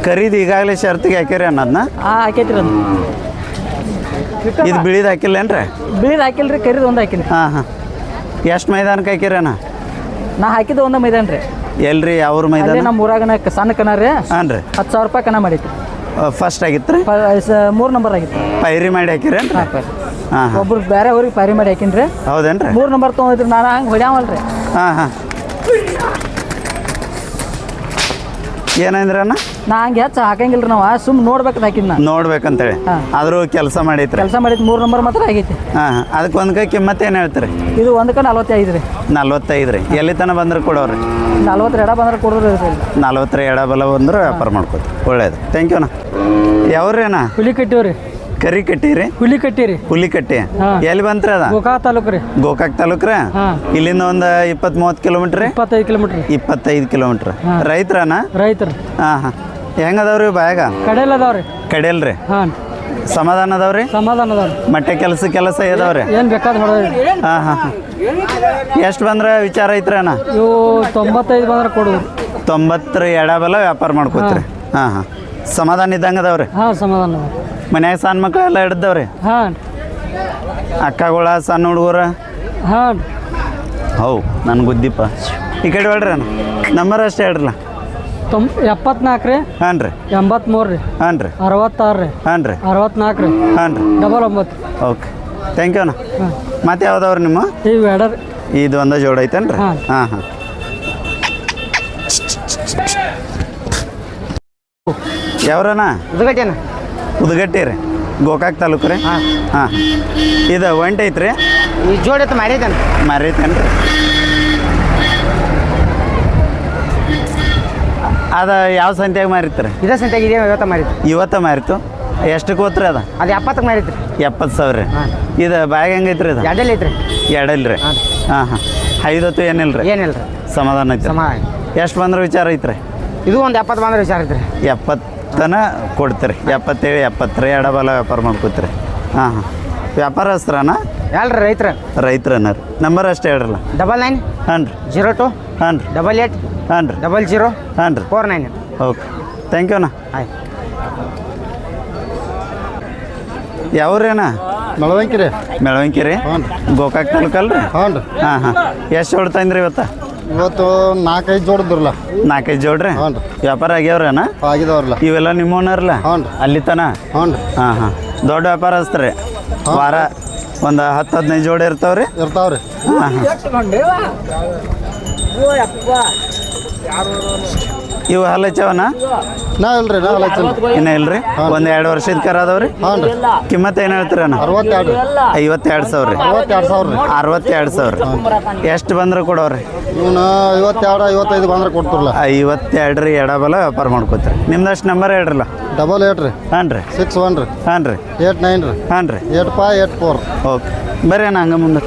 A: ಕರೀದು ಈಗಾಗಲೇ ಶರ್ತಿಗೆ ಹಾಕಿರಿ ಅನ್ನೋದನ್ನ?
B: ಹಾಕೈತ್ರಿ ಅದು.
A: ಇದು ಬಿಳಿದು ಹಾಕಿಲ್ಲೇನ್ರಿ?
B: ಬಿಳಿದು ಹಾಕಿಲ್ಲ ರೀ, ಕರಿದು ಒಂದು ಹಾಕಿಲ್ಲ.
A: ಹಾಂ ಹಾಂ. ಎಷ್ಟು ಮೈದಾನಕ್ಕೆ ಹಾಕಿರಿ ಅಣ್ಣ?
B: ನಾ ಹಾಕಿದ್ದು ಒಂದು ಮೈದಾನ ರೀ.
A: ಎಲ್ರಿ ಅವ್ರ
B: ಅಲ್ಲೇ
A: ಮೈದಾನ?
B: ನಮ್ಮ ಊರಾಗನ ಸಣ್ಣ ಕಣ ರೀ.
A: ಹಾಂ ರೀ.
B: 10,000 ರೂಪಾಯಿ ಕಣ ಮಾಡೈತಿ.
A: ಫಸ್ಟ್ ಆಗಿತ್ತು ರೀ?
B: 3 ನಂಬರ್ ಆಗಿತ್ತು.
A: ಪೈರಿ ಮಾಡಿ ಹಾಕಿರೇನ್ರಿ?
B: ಹಾಂ ಪೈರಿ.
A: ಹಾಂ ಹಾಂ.
B: ಒಬ್ರು ಬೇರೆ ಊರಿಗೆ ಪೈರಿ ಮಾಡಿ ಹಾಕಿನ್ರಿ.
A: ಹೌದೇನ್ರಿ?
B: 3 ನಂಬರ್ ತೊಗೊಂಡಿದ್ರಿ. ನಾನು ಹಂಗೆ ಹೊಡ್ಯಾವಲ್ರಿ.
A: ಹಾಂ ಹಾಂ. ಏನಂದ್ರಣ್ಣ?
B: ನಾ ಹಂಗೆ ಹೆಚ್ಚು ಹಾಕಂಗಿಲ್ಲ ರೀ. ನಾವು ಸುಮ್ಮನೆ ನೋಡ್ಬೇಕು ಹಾಕಿದ್ ನಾ.
A: ನೋಡ್ಬೇಕಂತೇಳಿ
B: ಹಾಂ.
A: ಆದರೂ ಕೆಲಸ ಮಾಡೈತ್ರಿ?
B: ಕೆಲಸ ಮಾಡಿದ್ದು 3 ನಂಬರ್ ಮಾತ್ರ ಆಗೈತಿ.
A: ಹಾಂ ಹಾಂ. ಅದಕ್ಕೆ ಒಂದು ಕೈ ಕಿಮ್ಮತ್ತು ಏನು ಹೇಳ್ತೀರಿ?
B: ಇದು ಒಂದಕ್ಕೆ 45 ರೀ.
A: 45 ರೀ. ಎಲ್ಲಿ ತನಕ ಬಂದ್ರೆ ಕೊಡೋರಿ?
B: 40 ಎಡ ಬಂದ್ರೆ ಕೊಡೋರು.
A: 40 ಎಡಬಲ ಬಂದ್ರೆ ವ್ಯಾಪಾರ ಮಾಡ್ಕೋತೀವಿ. ಒಳ್ಳೇದು. ಥ್ಯಾಂಕ್ ಯು ಅಣ್ಣ. ಯಾವ್ರಿ ಅಣ್ಣ?
B: ಹುಲಿ ಕಟ್ಟಿವ್ರಿ.
A: ಕರಿ ಕಟ್ಟಿರಿ?
B: ಹುಲಿ ಕಟ್ಟಿರಿ.
A: ಹುಲಿ ಕಟ್ಟಿ.
B: ಹಾಂ.
A: ಎಲ್ಲಿ ಬಂತ್ರಿ ಅದ?
B: ಗೋಕಾಕ್ ತಾಲೂಕು ರೀ.
A: ಗೋಕಾಕ್ ತಾಲೂಕ್ರ?
B: ಹಾಂ.
A: ಇಲ್ಲಿಂದ ಒಂದು 20-30 ಕಿಲೋಮೀಟ್ರ್ ರೀ?
B: 25 ಕಿಲೋಮೀಟ್ರ್.
A: 25 ಕಿಲೋಮೀಟ್ರ್.
B: ಹಾಂ.
A: ರೈತ್ರನ?
B: ರೈತರು.
A: ಹಾಂ ಹಾಂ. ಹೆಂಗದವ್ರಿ ಬ್ಯಾಗ?
B: ಕಡೆಯಲ್ಲ ಅದಾವ್ರಿ.
A: ಕಡೆಯಲ್ರಿ?
B: ಹಾಂ.
A: ಸಮಾಧಾನ ಅದಾವ್ರಿ?
B: ಸಮಾಧಾನ ಅದಾವ್ರಿ.
A: ಮಟ್ಟೆ ಕೆಲಸ ಇದಾವ್ರಿ?
B: ಏನು ಬೇಕಾದ ಹೊಡೆದ್ರಿ.
A: ಹಾಂ ಹಾಂ ಹಾಂ. ಎಷ್ಟು ಬಂದ್ರೆ ವಿಚಾರ ಐತ್ರಿ ಅಣ್ಣ?
B: ಇವು 95 ಬಂದ್ರೆ ಕೊಡೋದು.
A: 90 ಎಡಬಲ ವ್ಯಾಪಾರ ಮಾಡ್ಕೋತೀರಿ? ಹಾಂ ಹಾಂ. ಸಮಾಧಾನ ಇದ್ದಂಗೆ ಅದಾವ್ರಿ?
B: ಹಾಂ ಸಮಾಧಾನ ಅದ.
A: ಮನ್ಯಾಗ ಸಣ್ಣ ಮಕ್ಳು ಎಲ್ಲ ಹಿಡ್ದವ್ರಿ?
B: ಹಾಂ.
A: ಅಕ್ಕಗಳ ಸಣ್ಣ ಹುಡುಗರ?
B: ಹಾಂ.
A: ಹೌ ನನ್ನ ಗುದ್ದಿಪ್ಪ. ಈ ಕಡೆ ಹೊಡ್ರಿ ಅಣ್ಣ. ನಂಬರ್ ಅಷ್ಟೇ ಹೇಳ್ರಲ್ಲ.
B: 74 ರೀ.
A: ಹಾಂ ರೀ.
B: 83 ರೀ.
A: ಹಾಂ ರೀ.
B: 66 ರೀ.
A: ಹಾಂ ರೀ.
B: 64 ರೀ.
A: ಹಾಂ ರೀ.
B: 99.
A: ಓಕೆ. ಥ್ಯಾಂಕ್ ಯು ಅಣ್ಣ.
B: ಹಾಂ.
A: ಮತ್ತೆ ಯಾವ್ದವ್ರಿ ನಿಮ್ಮ?
B: ಇವು ಎಡರ್.
A: ಇದು ಒಂದೇ ಜೋಡ ಐತೇನು ರೀ?
B: ಹಾಂ.
A: ಹಾಂ ಹಾಂ. ಯಾವ್ರಣ್ಣ?
B: ಉದ್ಗಟ್ಟೆನ.
A: ಉದ್ಗಟ್ಟಿ ರೀ? ಗೋಕಾಕ್ ತಾಲೂಕು ರೀ?
B: ಹಾಂ.
A: ಹಾಂ. ಇದು ಒಂಟೆ ಐತ್ರಿ?
B: ಈ ಜೋಡಿ ಮಾರೈತೇನೆ.
A: ಮಾರೈತೇನು ರೀ? ಅದು ಯಾವ ಸಂತ್ಯಾಗ ಮಾರಿತ್ರಿ?
B: ಇದೇ ಸಂತ್ಯಾಗ ಇದೆ.
A: ಇವತ್ತ ಮಾರಿತು. ಎಷ್ಟಕ್ಕೆ ಹೋತ್ರಿ ಅದ?
B: ಅದು 70ಕ್ಕೆ ಮಾರೈತ್ರಿ.
A: 70,000 ರೀ?
B: ಹಾಂ.
A: ಇದು ಬ್ಯಾಗ್ ಹೆಂಗೈತ್ರಿ? ಇದು
B: ಎಡಲ್ ಐತ್ರಿ.
A: ಎಡಲ್ ರೀ?
B: ಹಾಂ.
A: ಹಾಂ ಹಾಂ. 5 ಏನಿಲ್ಲ ರೀ?
B: ಏನಿಲ್ಲ ರೀ.
A: ಸಮಾಧಾನ ಐತ್ರಿ?
B: ಸಮಾಧಾನ.
A: ಎಷ್ಟು ಬಂದ್ರೆ ವಿಚಾರ ಐತ್ರಿ?
B: ಇದು ಒಂದು 70 ಬಂದ್ರೆ ವಿಚಾರ ಐತ್ರಿ.
A: 70 ಕೊಡ್ತೀರಿ? 77, 70 ಎಡಬಲ ವ್ಯಾಪಾರ ಮಾಡ್ಕೋತೀರಿ? ಹಾಂ ಹಾಂ. ವ್ಯಾಪಾರಸ್ಥರನ?
B: ಎಲ್ರಿ ರೈತರ.
A: ರೈತರನ್ನ ರೀ? ನಂಬರ್ ಅಷ್ಟೇ ಹೇಳ್ರಲ್ಲ.
B: 99
A: ಹಾಂ ರೀ.
B: 02
A: ಹಾಂ ರೀ.
B: 88
A: ಹಾಂ ರೀ.
B: 00
A: ಹಾಂ ರೀ.
B: 49.
A: ಓಕೆ. ಥ್ಯಾಂಕ್ ಯು ಅಣ್ಣ.
B: ಆಯ್ತು.
A: ಯಾವ್ರಿ ಅಣ್ಣ?
C: ಮೆಳವಂಕಿ ರೀ.
A: ಮೆಳವಂಕಿ ರೀ?
C: ಹ್ಞೂ ರೀ.
A: ಗೋಕಾಕ್ ತಾಲೂಕಲ್ಲ ರೀ?
C: ಹ್ಞೂ ರೀ.
A: ಹಾಂ ಹಾಂ. ಎಷ್ಟು ಜೋಡ್ ತಂದ್ರಿ ಇವತ್ತು?
C: ಇವತ್ತು 4-5 ಜೋಡಿದ್ರಲ್ಲ.
A: 4-5 ಜೋಡ್ರಿ?
C: ಹ್ಞೂ ರೀ.
A: ವ್ಯಾಪಾರ ಆಗ್ಯಾವ್ರಣ್ಣ?
C: ಆಗಿದವ್ರಲ್ಲ.
A: ಇವೆಲ್ಲ ನಿಮ್ಮೋನರ್ಲ?
C: ಹ್ಞೂ ರೀ.
A: ಅಲ್ಲಿ ತನ?
C: ಹ್ಞೂ ರೀ.
A: ಹಾಂ ಹಾಂ. ದೊಡ್ಡ ವ್ಯಾಪಾರ ಹಚ್ತಾರೆ? ವಾರ ಒಂದು 10-15 ಜೋಡಿ ಇರ್ತಾವ್ರಿ?
C: ಇರ್ತಾವ್ರಿ.
A: ಹಾಂ ಹಾಂ. ಇವು ಹಲ್ಲಚ್ಚವನ?
C: ನಾ ಇಲ್ರಿ, ನಾ ಹಲಚಿಲ್ಲ.
A: ಇನ್ನೂ ಇಲ್ರಿ? ಒಂದು 2 ವರ್ಷದ ಕರ ಅದಾವ್ರಿ?
C: ಹ್ಞೂ ರೀ.
A: ಕಿಮ್ಮತ್ತು ಏನು ಹೇಳ್ತೀರಣ್ಣ?
C: 62 ರೀ.
A: 52,000 ರೀ?
C: 62,000 ರೀ.
A: 62,000. ಎಷ್ಟು ಬಂದ್ರೆ ಕೊಡೋರಿ?
C: ಇವನು 52, 55 ಬಂದ್ರೆ ಕೊಡ್ತಿರಲ್ಲ.
A: 52 ರೀ ಎಡಬಲ ವ್ಯಾಪಾರ ಮಾಡ್ಕೋತೀರಿ? ನಿಮ್ದಷ್ಟು ನಂಬರ್ ಹೇಳ್ರಲ್ಲ.
C: 88 ರೀ.
A: ಹಾಂ ರೀ.
C: 61 ರೀ.
A: ಹಾಂ ರೀ.
C: 89 ರೀ.
A: ಹಾಂ ರೀ.
C: 8584.
A: ಓಕೆ. ಬರ್ರಿ ಅಣ್ಣ ಹಂಗೆ ಮುಂದೆ.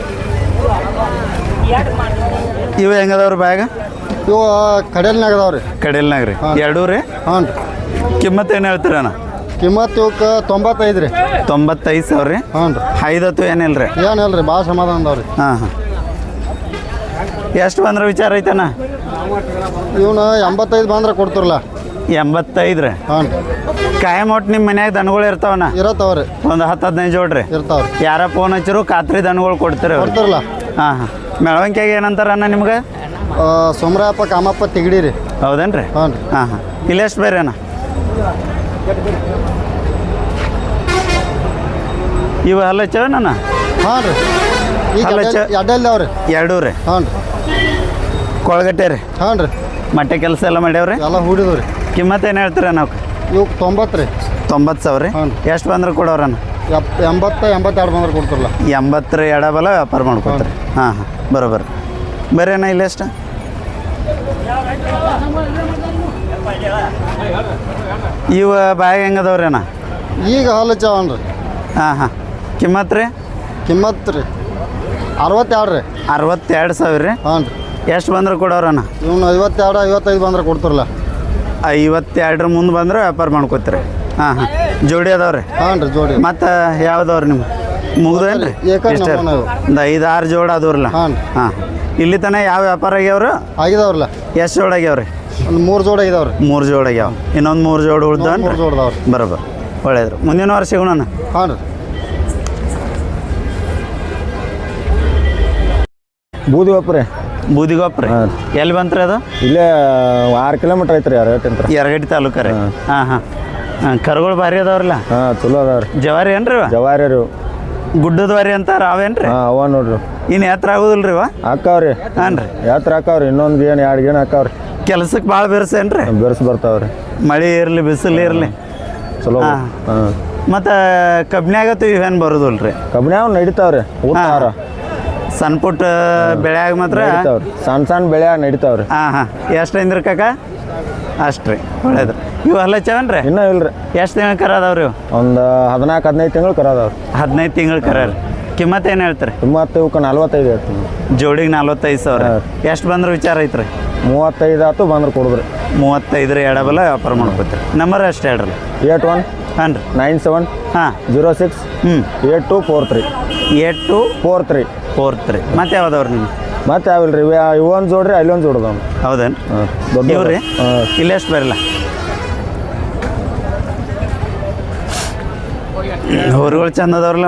A: ಇವು ಹೆಂಗದವ್ರಿ ಬ್ಯಾಗ?
C: ಇವು ಕಡೆಯಲ್ನಾಗ ಅದಾವ ರೀ.
A: ಕಡೆಯಲ್ನಾಗ ರೀ?
C: ಹಾಂ.
A: 2 ರೀ?
C: ಹ್ಞೂ ರೀ.
A: ಕಿಮ್ಮತ್ತು ಏನು ಹೇಳ್ತೀರಣ್ಣ?
C: ಕಿಮ್ಮತ್ತು ಇವಕ್ಕೆ 95 ರೀ.
A: 95,000 ರೀ?
C: ಹ್ಞೂ ರೀ.
A: 5 ಏನಿಲ್ಲ ರೀ?
C: ಏನಿಲ್ಲ ರೀ, ಭಾಳ ಸಮಾಧಾನ ಅದಾವ್ರಿ.
A: ಹಾಂ ಹಾಂ. ಎಷ್ಟು ಬಂದ್ರೆ ವಿಚಾರ ಐತಣ್ಣ?
C: ಇವನು 85 ಬಂದ್ರೆ ಕೊಡ್ತಿರಲ್ಲ.
A: 85 ರೀ?
C: ಹ್ಞೂ ರೀ.
A: ಕಾಯಂ ಒಟ್ಟು ನಿಮ್ಮ ಮನ್ಯಾಗ ದನಗಳು ಇರ್ತಾವಣ್ಣ?
C: ಇರತ್ತವ್ರಿ.
A: ಒಂದು 10-15 ಜೋಡ್ರಿ?
C: ಇರ್ತಾವ್ರಿ.
A: ಯಾರ ಫೋನ್ ಹಚ್ಚಿರು ಖಾತ್ರಿ ದನಗಳು ಕೊಡ್ತೀರಿ?
C: ಕೊಡ್ತಿರಲ್ಲ.
A: ಹಾಂ ಹಾಂ. ಮೆಳವಂಕಿಯಾಗ ಏನಂತಾರಣ್ಣ ನಿಮ್ಗೆ?
C: ಸೋಮರಾಯಪ್ಪ ಕಾಮಪ್ಪ ತಿಗಡಿ ರೀ.
A: ಹೌದೇನು ರೀ?
C: ಹ್ಞೂ ರೀ.
A: ಹಾಂ ಹಾಂ. ಇಲ್ಲೆಷ್ಟು ಬೇರೆ ಅಣ್ಣ? ಇವು ಹಲ್ಲಚ್ಚವಣ್ಣ?
C: ಹಾಂ ರೀ. ಈಗ
A: ಹಲೋ
C: ಎಡ್ಡೆಲ್ದಾವ್ರಿ.
A: 2 ರೀ?
C: ಹ್ಞೂ ರೀ.
A: ಕೊಳಗಟ್ಟೆ ರೀ
C: ಹಾಂ ರೀ
A: ಮಟ್ಟೆ ಕೆಲಸ ಎಲ್ಲ ಮಾಡ್ಯಾವ್ರಿ
C: ಎಲ್ಲ ಹೂಡಿದವು ರೀ
A: ಕಿಮ್ಮತ್ತು ಏನು ಹೇಳ್ತೀರ ನಾವು
C: ಇವಕ್ಕೆ 90 ರೀ
A: 90,000 ರೀ
C: ಹಾಂ.
A: ಎಷ್ಟು ಬಂದ್ರೆ ಕೊಡೋರಣ್ಣ
C: 82 ಬಂದ್ರೆ ಕೊಡ್ತಾರಲ್ಲ
A: 80 ಎಡಬಲ ವ್ಯಾಪಾರ ಮಾಡ್ಕೊತಾರೆ ಹಾಂ ಹಾಂ ಬರೋಬರ ಬರೀ ಅಣ್ಣ ಇಲ್ಲ ಎಷ್ಟು ಇವ ಬ್ಯಾಗ್ ಹೆಂಗದವ್ರಿ ಅಣ್ಣ
C: ಈಗ ಹಾಲು ಚಾವನ್ ರೀ
A: ಹಾಂ ಹಾಂ ಕಿಮ್ಮತ್ತು ರೀ
C: ಕಿಮ್ಮತ್ತು ರೀ 62 ರೀ
A: 62,000 ರೀ
C: ಹಾಂ ರೀ
A: ಎಷ್ಟು ಬಂದ್ರೆ ಕೊಡೋರಣ್ಣ
C: ಇವ್ನು 52 55 ಬಂದ್ರೆ ಕೊಡ್ತಾರಲ್ಲ
A: 52 ಮುಂದೆ ಬಂದ್ರೆ ವ್ಯಾಪಾರ ಮಾಡ್ಕೋತೀರಿ ಹಾಂ ಹಾಂ ಜೋಡಿ ಅದಾವ್ರಿ
C: ಹಾಂ ರೀ ಜೋಡಿ
A: ಮತ್ತು ಯಾವ್ದವ್ರಿ ನಿಮ್ಮ ಮುಗ್ದೇನು ರೀ
C: ಏಕ ನಮೂನೆ ಇವು.
A: ಒಂದು 5-6 ಜೋಡಿ ಅದಾವ್ರಲ್ಲ
C: ಹಾಂ ರೀ
A: ಹಾಂ ಇಲ್ಲಿ ತನಕ ಯಾವ ವ್ಯಾಪಾರ ಆಗ್ಯಾವ್ರು
C: ಆಗಿದಾವ್ರಲ್ಲ
A: ಎಷ್ಟು ಜೋಡಿ ಆಗ್ಯಾವ್ರಿ
C: ಒಂದು 3 ಜೋಡಿ ಆಗಿದಾವ್ರಿ
A: 3 ಜೋಡಿ ಆಗ್ಯಾವ ಇನ್ನೊಂದು 3 ಜೋಡಿ
C: 3
A: ಉಳ್ದವನ್ರಿ
C: ಜೋಡಿದಾವ್ರಿ
A: ಬರೋಬ್ಬರ ಒಳ್ಳೇದ್ರಿ ಮುಂದಿನ ವರ್ಷ ಸಿಗೋಣ
C: ಹಾಂ ರೀ
D: ಬೂದಿಗೊಪ್ಪ ರೀ
A: ಬೂದಿಗೊಪ್ಪ ರೀ ಎಲ್ಲಿ ಬಂತ್ರಿ ಅದು
D: ಇಲ್ಲೇ 6 ಕಿಲೋಮೀಟ್ರ್ ಐತ್ರಿ ಯಾರಗಟ್ಟಿಂತ
A: ಯರಗಟ್ಟಿ ತಾಲೂಕು ರೀ ಹಾಂ ಹಾಂ ಹಾಂ ಕರುಗಳು ಭಾರಿ ಅದಾವ್ರಲ್ಲ
D: ಹಾಂ ಚಲೋ ಅದಾವ್ರಿ
A: ಜವಾರಿ ಏನ್ರಿ ಇವ?
D: ಜವಾರಿ ರೀ
A: ಗುಡ್ಡದ ವಾರಿ ಅಂತಾರ ಅವೇನ್ರಿ
D: ಹಾಂ ಅವ ನೋಡ್ರಿ
A: ಇನ್ನು ಎತ್ತರ ಆಗೋದಿಲ್ಲ ರೀ ಇವ
D: ಹಾಕಾವ್ರಿ
A: ಹಾಂ ರೀ
D: ಯಾತ್ರ ಹಾಕಾವ್ರಿ ಇನ್ನೊಂದು ಗೇಣ್ 2 ಗೇಣ್ ಹಾಕಾವ್ರಿ
A: ಕೆಲ್ಸಕ್ಕೆ ಭಾಳ ಬೆರ್ಸೇನ್ರಿ
D: ಬೆರ್ಸ್ ಬರ್ತಾವ್ರಿ
A: ಮಳೆ ಇರಲಿ ಬಿಸಿಲು ಇರಲಿ
D: ಚಲೋ
A: ಹಾಂ.
D: ಹಾಂ
A: ಮತ್ತು ಕಬ್ನ್ಯಾಗತ್ತು ಇವೇನು ಬರೋದಿಲ್ಲ ರೀ
D: ಕಬ್ಬಿನಾವ್ ನಡಿತಾವ್ರಿ ಊಟಾರ
A: ಸಣ್ಣ ಪುಟ್ಟ ಬೆಳೆಯಾಗ ಮಾತ್ರ
D: ನಡಿತಾವ್ರಿ ಸಣ್ಣ ಬೆಳೆ ನಡಿತಾವ್ರಿ
A: ಹಾಂ ಹಾಂ ಎಷ್ಟು ಐಂದ್ರಿ ಕಾಕ ಅಷ್ಟು ರೀ ಒಳ್ಳೇದು ಇವು ಹಲ್ಲಚ್ಚವನ್ರಿ
D: ಇನ್ನೂ ಇಲ್ರಿ
A: ಎಷ್ಟು ತಿಂಗಳು ಕರ ಅದಾವ್ರಿ ಇವು
D: ಒಂದು 14-15 ತಿಂಗಳು ಕರದವ್ರಿ
A: 15 ತಿಂಗಳು ಕರ ರೀ ಕಿಮ್ಮತ್ತು ಏನು ಹೇಳ್ತೀರಿ
D: ಮತ್ತು ಇವಕ್ಕೆ 45 ಹೇಳ್ತೀನಿ
A: ಜೋಡಿಗೆ 45,000 ಎಷ್ಟು ಬಂದ್ರೆ ವಿಚಾರ ಐತ್ರಿ
D: 35 ಆಯ್ತು ಬಂದ್ರೆ ಕೊಡಿದ್ರಿ
A: 35 ರೀ ಎಡಬಲ ವ್ಯಾಪಾರ ಮಾಡ್ಕೋತೀರಿ ನಂಬರ್ ಅಷ್ಟು ಹೇಳ್ರಿ
D: 81
A: ಹಾಂ ರೀ
D: 97
A: ಹಾಂ
D: 06
A: ಹ್ಞೂ
D: 8243
A: 8243
D: 43
A: ಮತ್ತೆ ಯಾವ್ದವ್ರಿ ನಿಮ್ಗೆ
D: ಮತ್ತೆ ಯಾವಿಲ್ರಿ ಇವೊಂದು ಜೋಡ್ರಿ ಅಲ್ಲೊಂದು ಜೋಡ್ದವ್
A: ಹೌದೇನು
D: ದೊಡ್ಡ
A: ಇವ್ರಿ ಇಲ್ಲೆಷ್ಟು ಬರಲ್ಲ ಹೊರಗಳು ಚಂದ ಅದಾವ್ರಲ್ಲ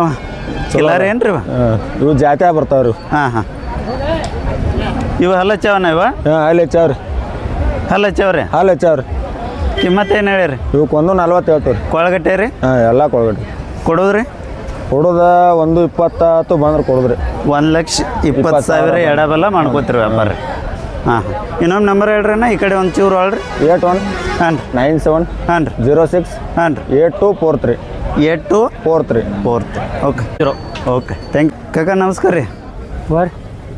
A: ಕಿಲಾರ ಏನ್ರಿ ಇವ
D: ಇವು ಜಾತ್ಯಾಗ ಬರ್ತಾವ್ರಿ
A: ಹಾಂ ಹಾಂ ಇವು ಹಲ್ಲಚ್ಚವನ ಇವ
D: ಹಾಂ ಅಲ್ಲಿ ಹೆಚ್ಚಾವ್ರಿ
A: ಹಲ್ಲಚ್ಚವ್ರಿ
D: ಹಾಲು ಹೆಚ್ಚಾವ್ರಿ
A: ಕಿಮ್ಮತ್ತು ಏನು ಹೇಳಿರಿ
D: ಇವಕ್ಕೆ 140 ಹೇಳ್ತೀವಿ ರೀ
A: ಕೊಳಗಟ್ಟೆ ರೀ
D: ಹಾಂ ಎಲ್ಲ ಕೊಡ್ಬೇಡ್ರಿ
A: ಕೊಡೋದ್ರಿ
D: ಕೊಡೋದ 120 ಆಯ್ತು ಬಂದ್ರೆ ಕೊಡಿದ್ರಿ
A: 1,20,000 ಎಡಬಲ ಮಾಡ್ಕೋತೀರಿ ವ್ಯಾಪಾರ ರೀ ಹಾಂ ಹಾಂ ಇನ್ನೊಂದು ನಂಬರ್ ಹೇಳ್ರಿ ಅಣ್ಣ ಈ ಕಡೆ ಒಂದು ಚೂರು ಅಳ್ರಿ
D: 81
A: ಹಾಂ ರೀ
D: 97
A: ಹಾಂ ರೀ
D: 06
A: ಹಾಂ ರೀ
D: 8243
A: 8243 ಓಕೆ ಓಕೆ ಥ್ಯಾಂಕ್ ಯು ಕಾಕ ನಮಸ್ಕಾರ ರೀ
B: ಬರ್ರಿ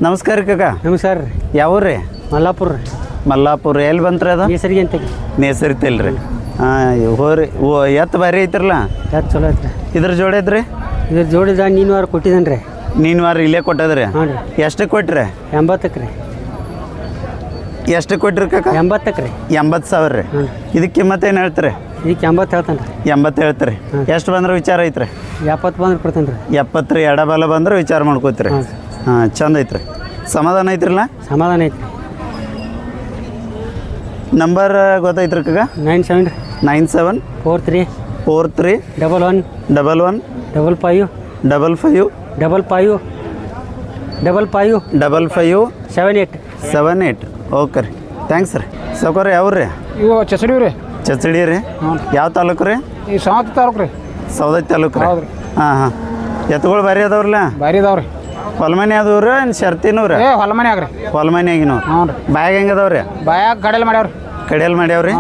A: ನಮಸ್ಕಾರ ರೀ ಕಾಕ
B: ನಮಸ್ಕಾರ ರೀ
A: ಯಾವ ರೀ
B: ಮಲ್ಲಾಪುರ ರೀ
A: ಮಲ್ಲಾಪುರ ಎಲ್ಲಿ ಬಂತ್ರಿ ಅದು
B: ಹೆಸರಿಗೆ ಅಂತ
A: ನೇಸರಿತಿಲ್ಲ ರೀ ಹಾಂ ಹೋರಿ ಓ ಎತ್ತು ಭಾರಿ ಐತ್ರಲ್ಲ
B: ಯಾರು ಚಲೋ ಐತ್ರಿ
A: ಇದ್ರ ಜೋಡಿ ಐತ್ರಿ
B: ಇದ್ರ ಜೋಡಿದ ನೀನು ವಾರ ಕೊಟ್ಟಿದ್ದಾನೆ ರೀ
A: ನೀನು ವಾರ ಇಲ್ಲೇ ಕೊಟ್ಟದ್ರಿ
B: ಹಾಂ ರೀ
A: ಎಷ್ಟಕ್ಕೆ ಕೊಟ್ರಿ
B: 80ಕ್ಕೆ ರೀ
A: ಎಷ್ಟಕ್ಕೆ ಕೊಟ್ರಿ ಕಾಕ
B: 80ಕ್ಕೆ ರೀ
A: 80,000 ರೀ
B: ಹ್ಞೂ
A: ಇದಕ್ಕೆ ಕಿಮ್ಮತ್ತು ಏನು ಹೇಳ್ತೀರಿ
B: ಇದಕ್ಕೆ 80 ಹೇಳ್ತಾನೆ ರೀ
A: 80 ಹೇಳ್ತೀರಿ ಎಷ್ಟು ಬಂದ್ರೆ ವಿಚಾರ ಐತ್ರಿ
B: 70 ಬಂದ್ರೆ ಕೊಡ್ತಾನೆ ರೀ
A: 70 ರೀ ಎಡಬಲ ಬಂದ್ರೆ ವಿಚಾರ ಮಾಡ್ಕೋತೀರಿ
B: ಹಾಂ
A: ಹಾಂ ಚಂದ ಐತ್ರಿ ಸಮಾಧಾನ ಐತ್ರಿಲ್ಲ
B: ಸಮಾಧಾನ ಐತ್ರಿ
A: ನಂಬರ್ ಗೊತ್ತೈತ್ರಿ ಕಾಕ
B: 97 ರೀ
A: 97
B: 43
A: 43
B: 11
A: 11
B: 55
A: 55
B: 55 55
A: 55
B: 78
A: 78 ಓಕೆ ರೀ ಥ್ಯಾಂಕ್ಸ್ ರೀ ಸೌಕರ್ಯ ಯಾವ್ರಿ
E: ಇವು ಚಸಡಿ ರೀ
A: ಚಚಡಿ ರೀ ಯಾವ ತಾಲೂಕು ರೀ
E: ಈ ಸಾವತ್ ತಾಲೂಕು ರೀ
A: ಸೌದತ್ತಿ ತಾಲೂಕು ರೀ
E: ಹೌದು ರೀ
A: ಹಾಂ ಹಾಂ ಎತ್ತುಗಳು ಭಾರಿ ಅದಾವ್ರಲ್ಲ
E: ಭಾರಿ ಇದಾವೆ ರೀ
A: ಹೊಲ್ಮನೆ ಅದಾವ್ರಿ ಏನು ಶರ್ತಿನೂ ರೀ
E: ಹೊಲ ಮನ್ಯಾಗ ರೀ
A: ಹೊಲ್ಮನೆಯಾಗಿನೂ
E: ಹ್ಞೂ ರೀ
A: ಬ್ಯಾಗ್ ಹೆಂಗೆ ಅದಾವ್ರಿ
E: ಬಾಯಾಗ ಕಡೆಯಲ್ಲಿ ಮಾಡ್ಯಾವ್ರಿ
A: ಕಡಿಯಲ್ಲಿ ಮಾಡ್ಯಾವ್ರಿ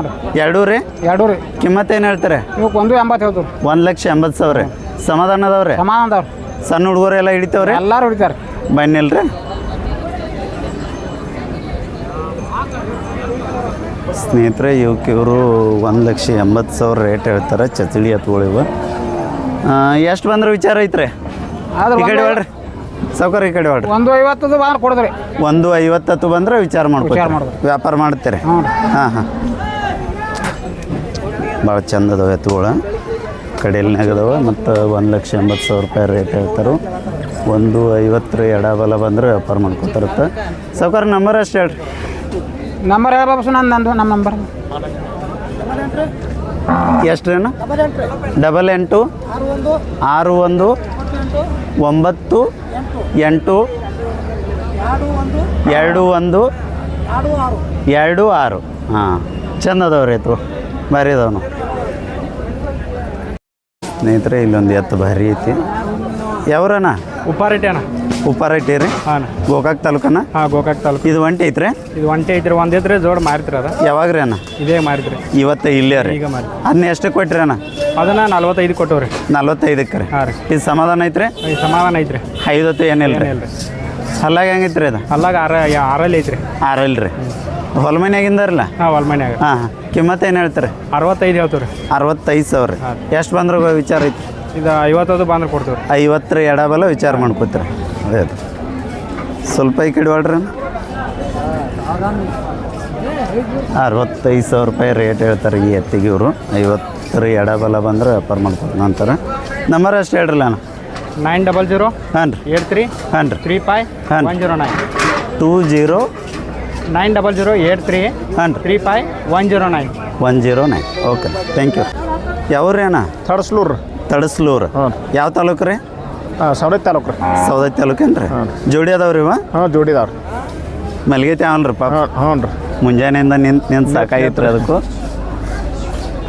A: ಎರಡೂ ರೀ
E: ಎರಡು ರೀ
A: ಕಿಮ್ಮತ್ತು ಏನು ಹೇಳ್ತಾರೆ
E: ಇವಕ್ಕೆ 180 ಹೇಳ್ತೀವಿ
A: 1,80,000 ರೀ ಸಮಾಧಾನ ಅದಾವ್ರಿ
E: ಸಮಾನ ಅದಾವ್ರಿ
A: ಸಣ್ಣ ಹುಡುಗರು ಎಲ್ಲ ಹಿಡಿತಾವ್ರಿ
E: ಎಲ್ಲರೂ ಹೊಡಿತಾರೆ
A: ಬನ್ನಿಲ್ರಿ ಸ್ನೇಹಿತರೆ ಇವಕ್ಕೆ ಇವರು 1,80,000 ರೇಟ್ ಹೇಳ್ತಾರೆ ಚಚಡಿ ಎತ್ತುಗಳು ಇವು ಎಷ್ಟು ಬಂದ್ರೆ ವಿಚಾರ ಐತ್ರಿ
E: ಅದು
A: ಈ ಕಡೆ ಹೇಳ್ರಿ ಸೌಕರ್ ಈ ಕಡೆ ಹೇಳ್ರಿ
E: 150 ಬಾರ್ ಕೊಡಿದ್ರಿ
A: 150 ಬಂದ್ರೆ ವಿಚಾರ ಮಾಡ್ಕೊತೀರಿ
E: ಮಾಡೋದು.
A: ವ್ಯಾಪಾರ ಮಾಡ್ತೀರಿ
E: ಹ್ಞೂ ರೀ
A: ಹಾಂ ಹಾಂ ಭಾಳ ಚಂದ ಅದಾವೆ ಎತ್ತುಗಳು ಕಡೆಯಲ್ನಾಗ ಅದಾವೆ ಮತ್ತು 1,80,000 ರೂಪಾಯಿ ರೇಟ್ ಹೇಳ್ತಾರೆ 150 ರೀ ಎಡಬಲ ಬಂದ್ರೆ ವ್ಯಾಪಾರ ಮಾಡ್ಕೊತಾರತ್ತ ಸೌಕರ ನಂಬರ್ ಅಷ್ಟು ಹೇಳ್ರಿ
E: ನಂಬರ್ ಹೇಳ್ಬಾಬು ನಂದು ನಮ್ಮ ನಂಬರ್
A: ಎಷ್ಟು ರೀ 88 61 9 8 21 26 ಹಾಂ ಚಂದ ಅದಾವ್ರಿ ಎತ್ತು ಭಾರಿ ಅದಾವನು ಸ್ನೇಹಿತರೆ ಇಲ್ಲೊಂದು ಎತ್ತು ಭಾರಿ ಐತಿ ಯಾವ್ರಣ್ಣ
F: ಉಪ್ಪಾರೆಡ್ಡಿ ಅಣ್ಣ.
A: ಉಪ್ಪಾರೆಡ್ಡಿ ರೀ
F: ಹಾಂ
A: ಗೋಕಾಕ್ ತಾಲೂಕನ.
F: ಹಾಂ ಗೋಕಾಕ್ ತಾಲೂಕು.
A: ಇದು ಒಂಟಿ ಐತ್ರಿ?
F: ಇದು ಒಂಟೆ ಐತ್ರಿ, ಒಂದು ಐತ್ರಿ ಜೋಡ್ ಮಾರಿತ್ರಿ ಅದ.
A: ಯಾವಾಗ ರೀ ಅಣ್ಣ?
F: ಇದೇ ಮಾರಿತ್ರಿ
A: ಇವತ್ತು ಇಲ್ಲೇ ರೀ.
F: ಈಗ ಮಾರಿ.
A: ಅದನ್ನ ಎಷ್ಟು ಕೊಟ್ರಿ ಅಣ್ಣ?
F: ಅದನ್ನ 45 ಕೊಟ್ಟವ್ರಿ.
A: 45ಕ್ಕೆ ರೀ.
F: ಹಾಂ ರೀ.
A: ಇದು ಸಮಾಧಾನ ಐತ್ರಿ?
F: ಈ ಸಮಾಧಾನ ಐತ್ರಿ.
A: 5 ಏನಿಲ್ಲ ರೀ.
F: ಏನಿಲ್ಲ ರೀ.
A: ಹಲ್ಲಾಗ ಹೆಂಗೈತ್ರಿ ಅದು?
F: ಅಲ್ಲಾಗ 6 ಐತ್ರಿ.
A: 6 ರೀ. ಹೊಲ ಮನ್ಯಾಗಿಂದಾರಲ್ಲ?
F: ಹಾಂ ಹೊಲ್ಮನ್ಯಾಗ.
A: ಹಾಂ ಹಾಂ. ಕಿಮ್ಮತ್ತು ಏನು ಹೇಳ್ತಾರೆ?
F: 65 ಹೇಳ್ತೀವಿ ರೀ.
A: 65,000 ರೀ. ಎಷ್ಟು ಬಂದ್ರೆ ವಿಚಾರ ಐತಿ?
F: ಇದು 50 ಬಂದ್ರೆ ಕೊಡ್ತೀವಿ ರೀ.
A: 50 ಎಡಬಲ ವಿಚಾರ ಮಾಡ್ಕೋತೀರಿ. ಅದೇ ಅದು ಸ್ವಲ್ಪ ಈ ಕಡೆ ಹೊಡ್ರಿ. 65,000 ರೂಪಾಯಿ ರೇಟ್ ಹೇಳ್ತಾರೆ ಈ ಎತ್ತಿಗೆ ಇವರು. 50 ಎಡಬಲ ಬಂದ್ರೆ ವ್ಯಾಪಾರ ಮಾಡ್ಕೊತ ಅಂತಾರೆ. ನಂಬರ್ ಅಷ್ಟು ಹೇಳ್ರಲ್ಲ ಅಣ್ಣ.
F: 900
A: ಹಾಂ ರೀ.
F: 83
A: ಹಾಂ ರೀ.
F: 35
A: ಹಾಂ.
F: 109.
A: 20
F: 900 83
A: ಹಾಂ ರೀ.
F: 35 109.
A: 109. Okay thank you. ಯಾವ್ರಿ ಅಣ್ಣ?
D: ತಡಸ್ಲೂರು.
A: ತಡಸ್ಲೂರು.
D: ಹಾಂ.
A: ಯಾವ ತಾಲೂಕು ರೀ?
D: ಸೌಡೆ ತಾಲೂಕು ರೀ.
A: ಸೌದತ್ತಿ ತಾಲೂಕೇನು ರೀ? ಜೋಡಿ ಅದಾವ್ರಿ ಇವ?
D: ಹಾಂ ಜೋಡಿದಾವ್ರಿ.
A: ಮಲ್ಗೈತಿ ಅವನ್ರಿ ಪಾಪ.
D: ಹಾಂ ರೀ.
A: ಮುಂಜಾನೆಯಿಂದ ನಿಂತು ಸಾಕಾಗಿತ್ತು ರೀ ಅದಕ್ಕೂ.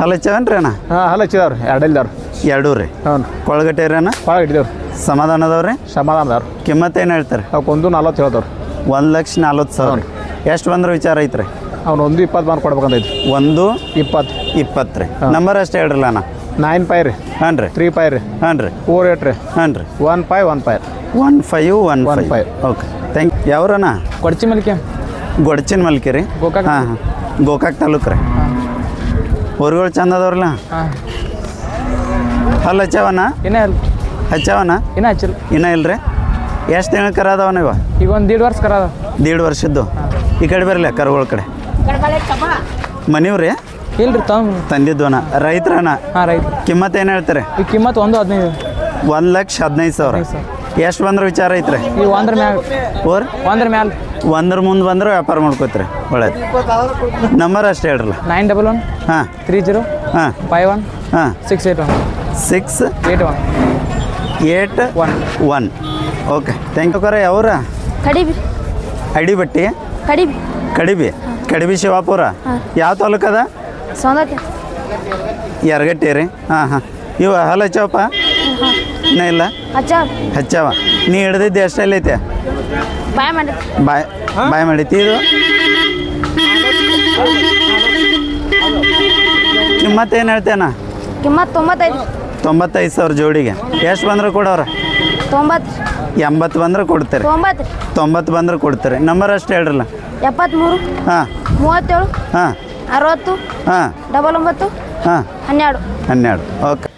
A: ಹಲಚ್ಚವನ್ ರೀ ಅಣ್ಣ?
D: ಹಾಂ ಹಲ್ಲ ಹಚ್ಚಿದಾವ್ರಿ. 2 ಇಲ್ದಾವ್ರಿ.
A: 2 ರೀ.
D: ಹಾಂ ರೀ.
A: ಕೊಳಗಟ್ಟೆ ರೀ ಅಣ್ಣ?
D: ಭಾಳ ಇಟ್ಟಿದೇವ್ರಿ.
A: ಸಮಾಧಾನ ಅದಾವ್ರಿ?
D: ಸಮಾಧಾನದವ್ರಿ.
A: ಕಿಮ್ಮತ್ತು ಏನು ಹೇಳ್ತಾರೆ?
D: ಅವಕ್ಕೊಂದು 40 ಹೇಳ್ದವ್ರಿ.
A: 1,40,000. ಎಷ್ಟು ಬಂದ್ರೆ ವಿಚಾರ ಐತ್ರಿ?
D: ಅವ್ನು 20 ಬಂದು ಕೊಡ್ಬೇಕಂತೈತಿ.
A: 1,20 ರೀ. ನಂಬರ್ ಅಷ್ಟೇ ಹೇಳ್ರಲ್ಲ ಅಣ್ಣ.
D: 95 ರೀ.
A: ಹಾಂ ರೀ.
D: 35 ರೀ.
A: ಹಾಂ ರೀ.
D: 48 ರೀ.
A: ಹಾಂ ರೀ.
D: 1515.
A: 1515. Okay thank you. ಯಾವ್ರಣ್ಣ?
F: ಕೊಡ್ಚಿ ಮಲ್ಕೆ.
A: ಗೊಡ್ಚಿನ ಮಲ್ಕಿ ರೀ.
F: ಗೋಕಾಕ್.
A: ಹಾಂ ಹಾಂ. ಗೋಕಾಕ್ ತಾಲೂಕು ರೀ. ಊರುಗಳು ಚಂದ ಅದಾವ್ರಲ್ಲ?
F: ಹಾಂ.
A: ಹಲ್ಲ ಹಚ್ಚವನ?
F: ಇನ್ನೂ ಇಲ್ಲ.
A: ಹಚ್ಚವನ?
F: ಇನ್ನೂ ಹಚ್ಚಿಲ್ಲ.
A: ಇನ್ನೂ ಇಲ್ಲ ರೀ. ಎಷ್ಟು ತಿಂಗಳು ಕರ ಅದಾವನ ಇವ?
F: ಈಗ ಒಂದು 1.5 ವರ್ಷ ಕರ ಅದ.
A: 1.5 ವರ್ಷದ್ದು. ಈ ಕಡೆ ಬರಲ್ಲ ಕರುಗಳ ಕಡೆ. ಮನೆಯವ್ರಿ?
F: ಇಲ್ರಿ
A: ತಂದಿದ್ವನ. ರೈತರಣ್ಣ?
F: ಹಾಂ ರೈತ.
A: ಕಿಮ್ಮತ್ತು ಏನು ಹೇಳ್ತಾರೆ?
F: ಈ ಕಿಮ್ಮತ್ತು 1.15.
A: 1,15,000. ಎಷ್ಟು ಬಂದ್ರೆ ವಿಚಾರ ಐತ್ರಿ?
F: ಈ 100 ಮ್ಯಾಲ.
A: ಓರ್
F: 100 ಮ್ಯಾಲ.
A: 100 ಮುಂದೆ ಬಂದ್ರೆ ವ್ಯಾಪಾರ ಮಾಡ್ಕೋತೀರಿ. ಒಳ್ಳೇದು. ನಂಬರ್ ಅಷ್ಟೇ ಹೇಳ್ರಲ್ಲ.
F: 911
A: ಹಾಂ
F: 30
A: ಹಾಂ
F: 51
A: ಹಾಂ
F: 681.
A: 681. Okay thank you. ಕರ ಯಾವ್ರ?
G: ಕಡಿಬಿ.
A: ಅಡಿಬಟ್ಟಿ?
G: ಕಡಿಬಿ.
A: ಕಡಿಬಿ. ಕಡಿಬಿ ಶಿವಾಪುರ. ಯಾವ ತಾಲೂಕದ?
G: ಸೌಂದತ್ತಿ.
A: ಯರಗಟ್ಟಿ ರೀ. ಹಾಂ ಹಾಂ. ಇವ ಹಲ ಹಚ್ಚವಪ್ಪ? ಇನ್ನೂ ಇಲ್ಲ ಹಚ್ಚವ. ನೀ ಹಿಡ್ದಿದ್ದು ಎಷ್ಟಲ್ಲಿ ಐತೆ?
G: ಬಾಯ್ ಮಾಡಿ.
A: ಬಾಯ್ ಮಾಡೈತಿ. ಇದು ಕಿಮ್ಮತ್ತು ಏನು ಹೇಳ್ತೇನ?
G: ಕಿಮ್ಮತ್ತು 95.
A: 95,000 ಜೋಡಿಗೆ. ಎಷ್ಟು ಬಂದ್ರೆ ಕೊಡೋರ?
G: 90.
A: 80 ಬಂದ್ರೆ ಕೊಡ್ತೀರಿ?
G: 90.
A: 90 ಬಂದ್ರೆ ಕೊಡ್ತೀರಿ. ನಂಬರ್ ಅಷ್ಟು ಹೇಳ್ರಲ್ಲ.
G: 73
A: ಹಾಂ
G: 37
A: ಹಾಂ
G: 60
A: ಹಾಂ
G: 99
A: ಹಾಂ
G: 12.
A: 12. ಓಕೆ